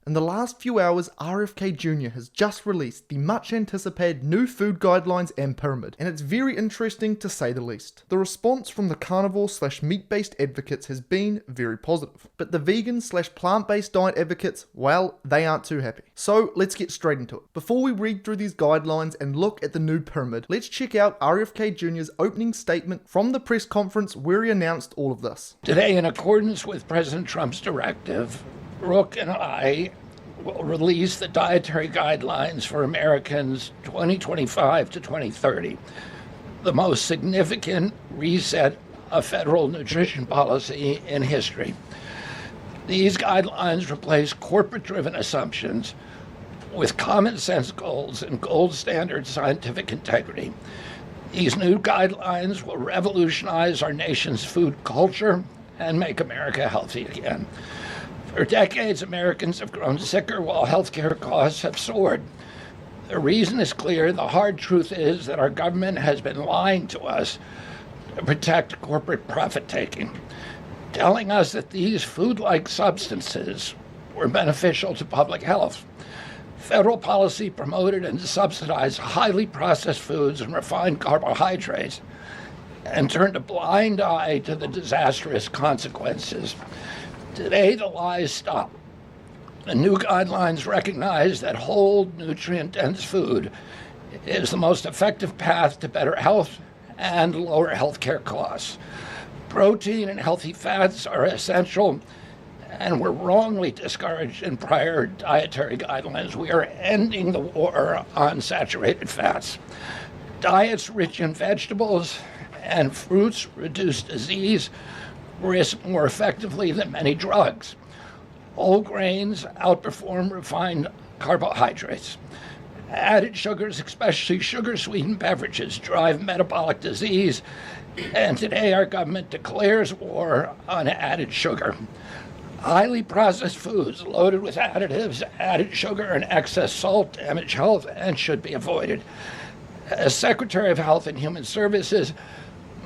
In the last few hours, RFK Jr. has just released the much anticipated new food guidelines and pyramid, and it's very interesting to say the least. The response from the carnivore/meat-based advocates has been very positive, but the vegan/plant-based diet advocates, well, they aren't too happy. So let's get straight into it. Before we read through these guidelines and look at the new pyramid, let's check out RFK Jr.'s opening statement from the press conference where he announced all of this. Today, in accordance with President Trump's directive, Brooke and I will release the dietary guidelines for Americans 2025 to 2030, the most significant reset of federal nutrition policy in history. These guidelines replace corporate-driven assumptions with common sense goals and gold standard scientific integrity. These new guidelines will revolutionize our nation's food culture and make America healthy again. For decades, Americans have grown sicker while healthcare costs have soared. The reason is clear. The hard truth is that our government has been lying to us to protect corporate profit-taking, telling us that these food-like substances were beneficial to public health. Federal policy promoted and subsidized highly processed foods and refined carbohydrates and turned a blind eye to the disastrous consequences. Today, the lies stop. The new guidelines recognize that whole, nutrient-dense food is the most effective path to better health and lower healthcare costs. Protein and healthy fats are essential and were wrongly discouraged in prior dietary guidelines. We are ending the war on saturated fats. Diets rich in vegetables and fruits reduce disease risk more effectively than many drugs. Whole grains outperform refined carbohydrates. Added sugars, especially sugar-sweetened beverages, drive metabolic disease, and today our government declares war on added sugar. Highly processed foods loaded with additives, added sugar, and excess salt damage health and should be avoided. As Secretary of Health and Human Services,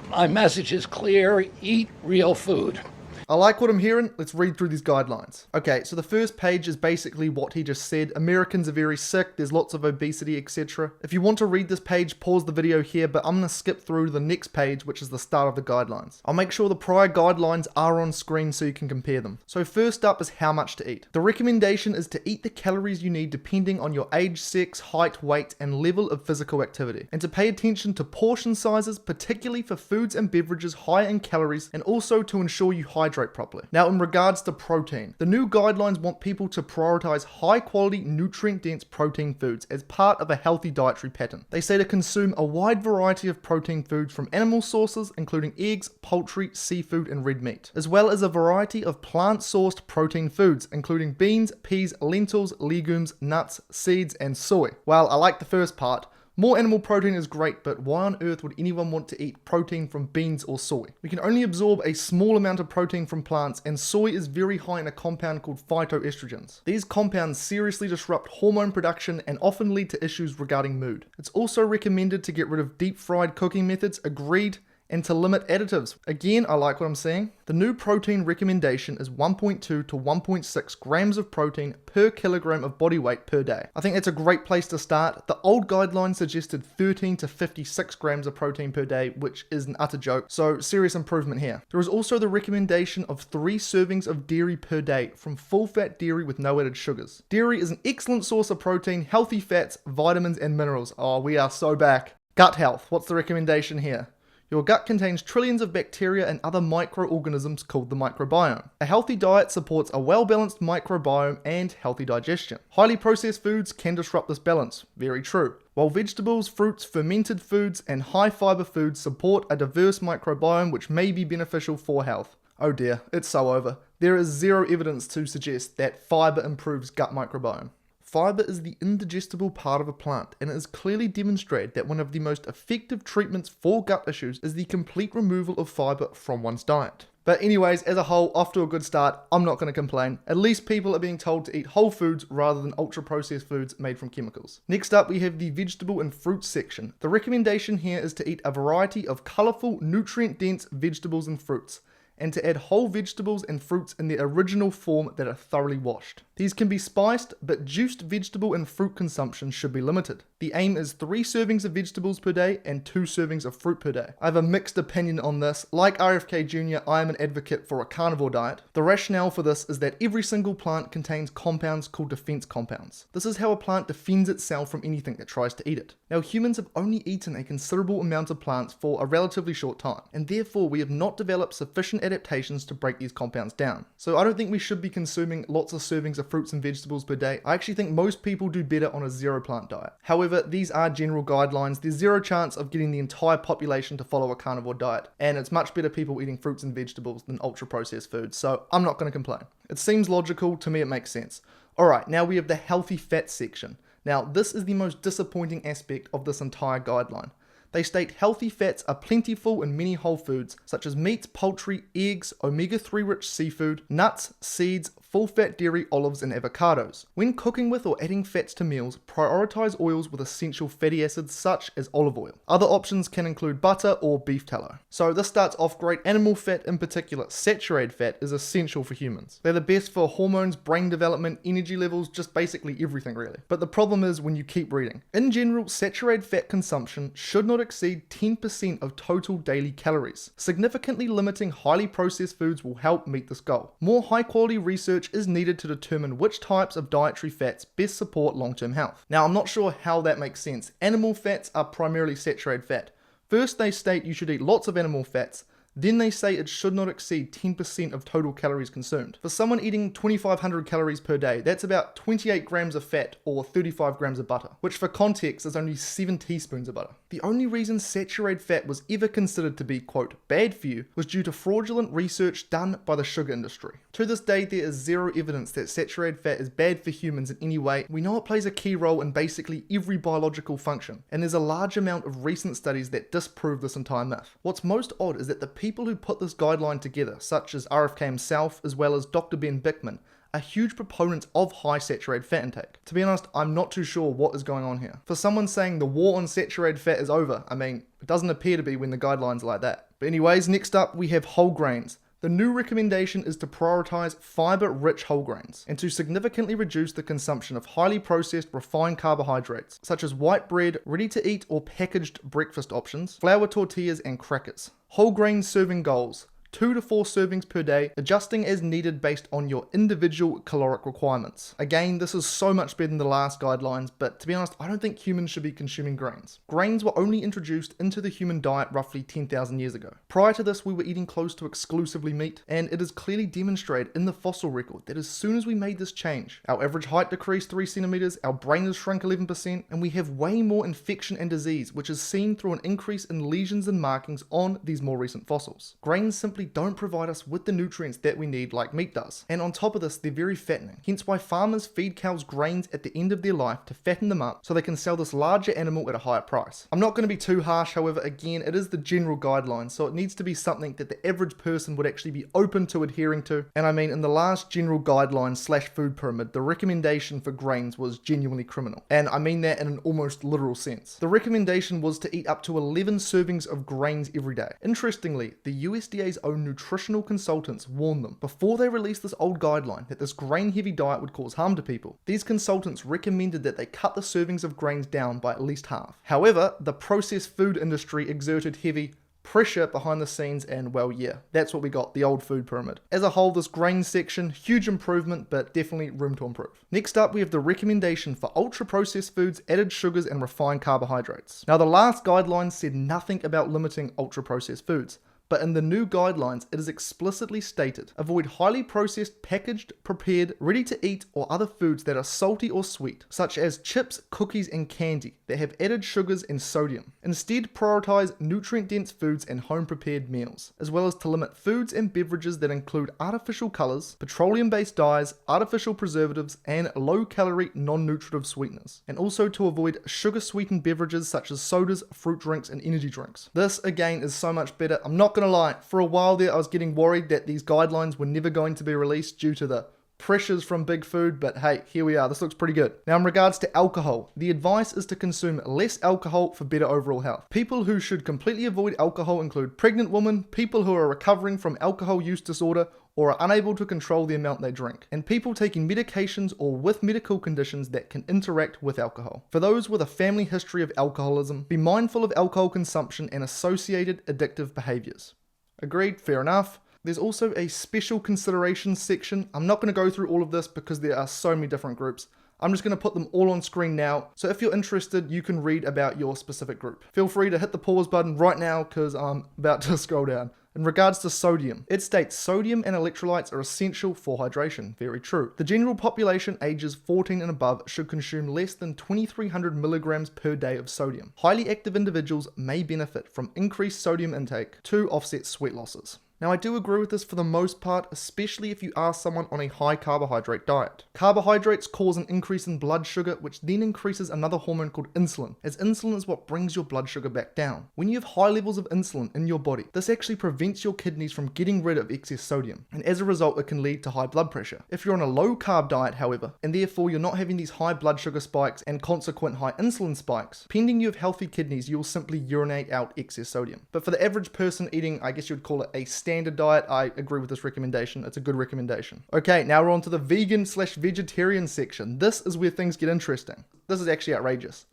my message is clear: eat real food. I like what I'm hearing. Let's read through these guidelines. Okay, so the first page is basically what he just said. Americans are very sick, there's lots of obesity, etc. If you want to read this page, pause the video here, but I'm going to skip through to the next page, which is the start of the guidelines. I'll make sure the prior guidelines are on screen so you can compare them. So first up is how much to eat. The recommendation is to eat the calories you need depending on your age, sex, height, weight, and level of physical activity. And to pay attention to portion sizes, particularly for foods and beverages high in calories, and also to ensure you hydrate properly. Now, in regards to protein, the new guidelines want people to prioritize high quality, nutrient dense protein foods as part of a healthy dietary pattern. They say to consume a wide variety of protein foods from animal sources, including eggs, poultry, seafood, and red meat, as well as a variety of plant sourced protein foods, including beans, peas, lentils, legumes, nuts, seeds, and soy. Well, I like the first part. More animal protein is great, but why on earth would anyone want to eat protein from beans or soy? We can only absorb a small amount of protein from plants, and soy is very high in a compound called phytoestrogens. These compounds seriously disrupt hormone production and often lead to issues regarding mood. It's also recommended to get rid of deep fried cooking methods, agreed, and to limit additives. Again, I like what I'm saying. The new protein recommendation is 1.2 to 1.6 grams of protein per kilogram of body weight per day. I think that's a great place to start. The old guidelines suggested 13 to 56 grams of protein per day, which is an utter joke, so serious improvement here. There is also the recommendation of 3 servings of dairy per day from full-fat dairy with no added sugars. Dairy is an excellent source of protein, healthy fats, vitamins, and minerals. Oh, we are so back. Gut health, what's the recommendation here? Your gut contains trillions of bacteria and other microorganisms called the microbiome. A healthy diet supports a well-balanced microbiome and healthy digestion. Highly processed foods can disrupt this balance. Very true. While vegetables, fruits, fermented foods, and high-fiber foods support a diverse microbiome which may be beneficial for health. Oh dear, it's so over. There is zero evidence to suggest that fiber improves gut microbiome. Fiber is the indigestible part of a plant, and it is clearly demonstrated that one of the most effective treatments for gut issues is the complete removal of fiber from one's diet. But anyways, as a whole, off to a good start. I'm not going to complain. At least people are being told to eat whole foods rather than ultra-processed foods made from chemicals. Next up, we have the vegetable and fruit section. The recommendation here is to eat a variety of colourful, nutrient-dense vegetables and fruits. and to add whole vegetables and fruits in their original form that are thoroughly washed. These can be spiced, but juiced vegetable and fruit consumption should be limited. The aim is 3 servings of vegetables per day and 2 servings of fruit per day. I have a mixed opinion on this. Like RFK Jr., I am an advocate for a carnivore diet. The rationale for this is that every single plant contains compounds called defense compounds. This is how a plant defends itself from anything that tries to eat it. Now, humans have only eaten a considerable amount of plants for a relatively short time, and therefore we have not developed sufficient adaptations to break these compounds down. So I don't think we should be consuming lots of servings of fruits and vegetables per day. I actually think most people do better on a zero plant diet. However, these are general guidelines. There's zero chance of getting the entire population to follow a carnivore diet, and it's much better people eating fruits and vegetables than ultra processed foods, so I'm not going to complain. It seems logical, to me it makes sense. Alright, now we have the healthy fats section. Now, this is the most disappointing aspect of this entire guideline. They state healthy fats are plentiful in many whole foods, such as meat, poultry, eggs, omega-3 rich seafood, nuts, seeds, full-fat dairy, olives, and avocados. When cooking with or adding fats to meals, prioritize oils with essential fatty acids such as olive oil. Other options can include butter or beef tallow. So this starts off great. Animal fat in particular, saturated fat, is essential for humans. They're the best for hormones, brain development, energy levels, just basically everything really. But the problem is when you keep reading. In general, saturated fat consumption should not exceed 10% of total daily calories. Significantly limiting highly processed foods will help meet this goal. More high quality research is needed to determine which types of dietary fats best support long-term health. Now, I'm not sure how that makes sense. Animal fats are primarily saturated fat. First, they state you should eat lots of animal fats. Then they say it should not exceed 10% of total calories consumed. For someone eating 2,500 calories per day, that's about 28 grams of fat or 35 grams of butter, which for context is only 7 teaspoons of butter. The only reason saturated fat was ever considered to be, quote, bad for you was due to fraudulent research done by the sugar industry. To this day, there is zero evidence that saturated fat is bad for humans in any way. We know it plays a key role in basically every biological function, and there's a large amount of recent studies that disprove this entire myth. What's most odd is that the people who put this guideline together, such as RFK himself as well as Dr. Ben Bickman, are huge proponents of high saturated fat intake. To be honest, I'm not too sure what is going on here. For someone saying the war on saturated fat is over, I mean, it doesn't appear to be when the guidelines are like that. But anyways, next up we have whole grains. The new recommendation is to prioritize fiber-rich whole grains and to significantly reduce the consumption of highly processed refined carbohydrates such as white bread, ready-to-eat or packaged breakfast options, flour tortillas and crackers. Whole grain serving goals: 2 to 4 servings per day, adjusting as needed based on your individual caloric requirements. Again, this is so much better than the last guidelines, but to be honest, I don't think humans should be consuming grains. Grains were only introduced into the human diet roughly 10,000 years ago. Prior to this, we were eating close to exclusively meat, and it is clearly demonstrated in the fossil record that as soon as we made this change, our average height decreased 3 centimeters, our brain has shrunk 11%, and we have way more infection and disease, which is seen through an increase in lesions and markings on these more recent fossils. Grains simply don't provide us with the nutrients that we need like meat does. And on top of this, they're very fattening. Hence why farmers feed cows grains at the end of their life to fatten them up so they can sell this larger animal at a higher price. I'm not going to be too harsh, however, again, it is the general guidelines, so it needs to be something that the average person would actually be open to adhering to. And I mean, in the last general guidelines / food pyramid, the recommendation for grains was genuinely criminal. And I mean that in an almost literal sense. The recommendation was to eat up to 11 servings of grains every day. Interestingly, the USDA's own nutritional consultants warned them before they released this old guideline that this grain-heavy diet would cause harm to people. These consultants recommended that they cut the servings of grains down by at least half. However, the processed food industry exerted heavy pressure behind the scenes, and well, yeah, that's what we got, the old food pyramid. As a whole, this grain section, huge improvement, but definitely room to improve. Next up, we have the recommendation for ultra-processed foods, added sugars, and refined carbohydrates. Now, the last guidelines said nothing about limiting ultra-processed foods, but in the new guidelines, it is explicitly stated, avoid highly processed, packaged, prepared, ready-to-eat or other foods that are salty or sweet, such as chips, cookies, and candy that have added sugars and sodium. Instead, prioritize nutrient-dense foods and home-prepared meals, as well as to limit foods and beverages that include artificial colors, petroleum-based dyes, artificial preservatives, and low-calorie, non-nutritive sweeteners, and also to avoid sugar-sweetened beverages such as sodas, fruit drinks, and energy drinks. This, again, is so much better. I'm not gonna lie, for a while there I was getting worried that these guidelines were never going to be released due to the pressures from big food, but hey, here we are. This looks pretty good. Now, in regards to alcohol, the advice is to consume less alcohol for better overall health. People who should completely avoid alcohol include pregnant women, people who are recovering from alcohol use disorder, or are unable to control the amount they drink, and people taking medications or with medical conditions that can interact with alcohol. For those with a family history of alcoholism, be mindful of alcohol consumption and associated addictive behaviors. Agreed, fair enough. There's also a special considerations section. I'm not going to go through all of this because there are so many different groups. I'm just going to put them all on screen now, so if you're interested, you can read about your specific group. Feel free to hit the pause button right now because I'm about to scroll down. In regards to sodium, it states sodium and electrolytes are essential for hydration. Very true. The general population ages 14 and above should consume less than 2,300 milligrams per day of sodium. Highly active individuals may benefit from increased sodium intake to offset sweat losses. Now, I do agree with this for the most part, especially if you are someone on a high carbohydrate diet. Carbohydrates cause an increase in blood sugar, which then increases another hormone called insulin, as insulin is what brings your blood sugar back down. When you have high levels of insulin in your body, this actually prevents your kidneys from getting rid of excess sodium, and as a result, it can lead to high blood pressure. If you're on a low carb diet, however, and therefore you're not having these high blood sugar spikes and consequent high insulin spikes, pending you have healthy kidneys, you'll simply urinate out excess sodium. But for the average person eating, I guess you'd call it a standard diet, I agree with this recommendation. It's a good recommendation. Okay, now we're on to the vegan/vegetarian section. This is where things get interesting. This is actually outrageous.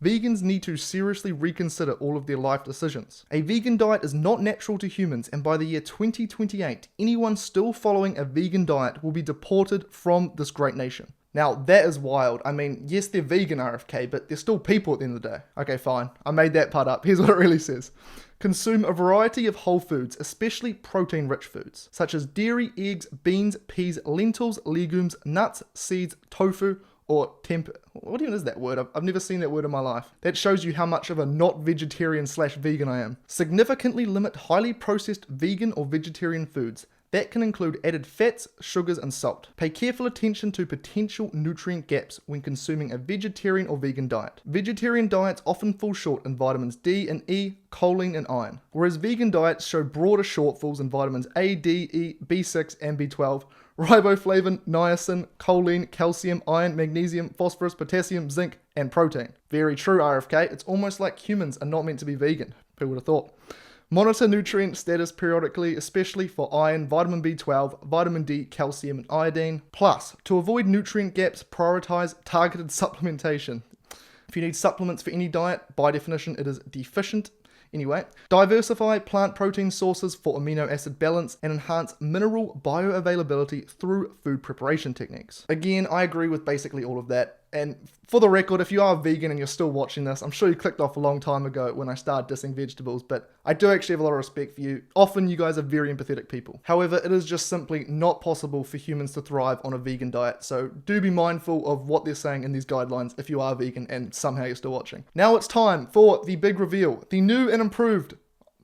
Vegans need to seriously reconsider all of their life decisions. A vegan diet is not natural to humans, and by the year 2028, anyone still following a vegan diet will be deported from this great nation. Now, that is wild. I mean, yes, they're vegan, RFK, but they're still people at the end of the day. Okay, fine. I made that part up. Here's what it really says. Consume a variety of whole foods, especially protein-rich foods, such as dairy, eggs, beans, peas, lentils, legumes, nuts, seeds, tofu, or tempeh. What even is that word? I've never seen that word in my life. That shows you how much of a not vegetarian/vegan I am. Significantly limit highly processed vegan or vegetarian foods. That can include added fats, sugars, and salt. Pay careful attention to potential nutrient gaps when consuming a vegetarian or vegan diet. Vegetarian diets often fall short in vitamins D and E, choline, and iron, whereas vegan diets show broader shortfalls in vitamins A, D, E, B6, and B12, riboflavin, niacin, choline, calcium, iron, magnesium, phosphorus, potassium, zinc, and protein. Very true, RFK. It's almost like humans are not meant to be vegan. Who would have thought? Monitor nutrient status periodically, especially for iron, vitamin B12, vitamin D, calcium, and iodine. Plus, to avoid nutrient gaps, prioritize targeted supplementation. If you need supplements for any diet, by definition, it is deficient. Anyway, diversify plant protein sources for amino acid balance and enhance mineral bioavailability through food preparation techniques. Again, I agree with basically all of that. And for the record, if you are vegan and you're still watching this, I'm sure you clicked off a long time ago when I started dissing vegetables, but I do actually have a lot of respect for you. Often you guys are very empathetic people. However, it is just simply not possible for humans to thrive on a vegan diet, so do be mindful of what they're saying in these guidelines if you are vegan and somehow you're still watching. Now it's time for the big reveal, the new and improved,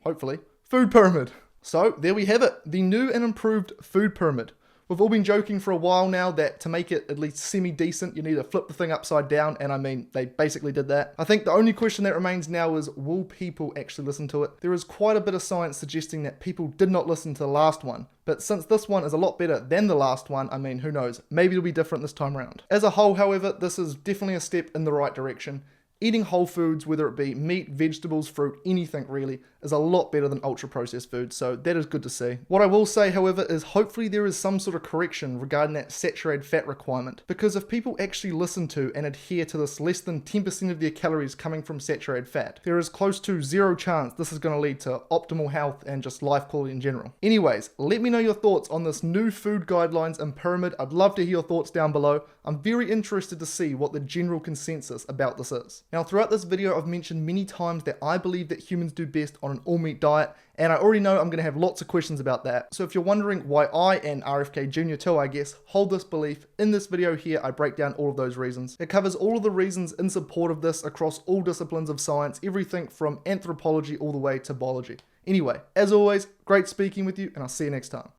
hopefully, food pyramid. So there we have it, the new and improved food pyramid. We've all been joking for a while now that to make it at least semi-decent, you need to flip the thing upside down, and I mean, they basically did that. I think the only question that remains now is, will people actually listen to it? There is quite a bit of science suggesting that people did not listen to the last one, but since this one is a lot better than the last one, I mean, who knows? Maybe it'll be different this time around. As a whole, however, this is definitely a step in the right direction. Eating whole foods, whether it be meat, vegetables, fruit, anything really, is a lot better than ultra-processed foods, so that is good to see. What I will say, however, is hopefully there is some sort of correction regarding that saturated fat requirement, because if people actually listen to and adhere to this less than 10% of their calories coming from saturated fat, there is close to zero chance this is going to lead to optimal health and just life quality in general. Anyways, let me know your thoughts on this new food guidelines and pyramid. I'd love to hear your thoughts down below. I'm very interested to see what the general consensus about this is. Now, throughout this video, I've mentioned many times that I believe that humans do best on an all-meat diet, and I already know I'm going to have lots of questions about that. So if you're wondering why I, and RFK Jr. too, I guess, hold this belief, in this video here, I break down all of those reasons. It covers all of the reasons in support of this across all disciplines of science, everything from anthropology all the way to biology. Anyway, as always, great speaking with you, and I'll see you next time.